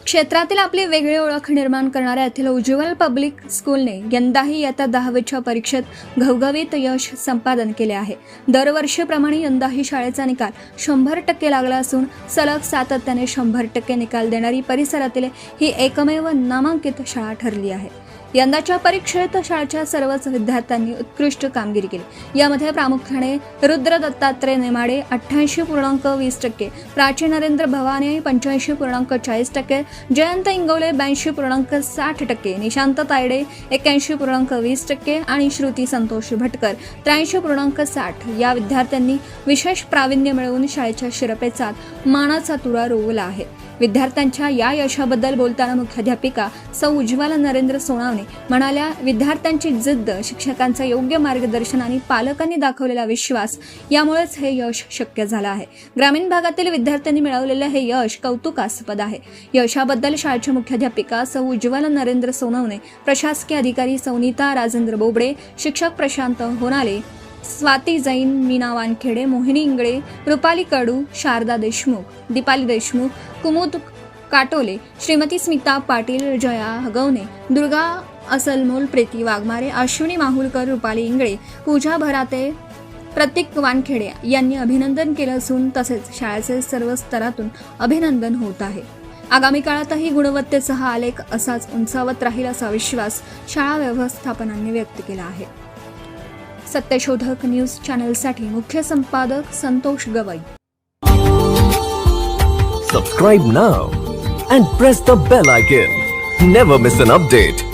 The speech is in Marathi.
क्षेत्रातील आपली वेगळी ओळख निर्माण करणाऱ्या येथील उज्ज्वल पब्लिक स्कूलने यंदाही इयत्ता 10वीच्या परीक्षेत घवघवीत यश संपादन केले आहे। दरवर्षीप्रमाणे यंदाही शाळेचा निकाल 100% लागला असून सलग सातत्याने 100% निकाल देणारी परिसरातील ही एकमेव नामांकित शाळा ठरली आहे। यंदाच्या परीक्षेत शाळेच्या सर्वच विद्यार्थ्यांनी उत्कृष्ट कामगिरी केली। यामध्ये प्रामुख्याने रुद्र दत्तात्रय नेमाडे 88.20%, प्राची नरेंद्र भवानी 85.40%, जयंत इंगवले 82.60%, निशांत तायडे 81.20% आणि श्रुती संतोष भटकर 83.60% या विद्यार्थ्यांनी विशेष प्रावीण्य मिळवून शाळेच्या शिरपेचात मानाचा तुरा रोवला आहे। विद्यार्थ्यांच्या या यशाबद्दल बोलताना मुख्याध्यापिका सौ उज्ज्वला नरेंद्र सोनावणे म्हणाल्या, विद्यार्थ्यांची जिद्द, शिक्षकांचं योग्य मार्गदर्शन आणि पालकांनी दाखवलेला विश्वास यामुळेच हे यश शक्य झालं आहे। ग्रामीण भागातील विद्यार्थ्यांनी मिळवलेले हे यश कौतुकास्पद आहे। यशाबद्दल शाळेच्या मुख्याध्यापिका सौ उज्ज्वला नरेंद्र सोनावणे, प्रशासकीय अधिकारी सौनीता राजेंद्र बोबडे, शिक्षक प्रशांत होनाले, स्वाती जैन, मीना वानखेडे, मोहिनी इंगळे, रुपाली कडू, शारदा देशमुख, दीपाली देशमुख, कुमुद काटोले, श्रीमती स्मिता पाटील, जया हगवणे, दुर्गा असलमोल, प्रीती वाघमारे, अश्विनी माहुलकर, रुपाली इंगळे, पूजा भराते, प्रतीक वानखेडे यांनी अभिनंदन केलं असून तसेच शाळेचे सर्व स्तरातून अभिनंदन होत आहे। आगामी काळातही गुणवत्तेचा हा आलेख असाच उंचावत राहील असा विश्वास शाळा व्यवस्थापनाने व्यक्त केला आहे। सत्यशोधक न्यूज चॅनलसाठी मुख्य संपादक Santosh Gavai. Subscribe now and press the bell icon. Never miss an update.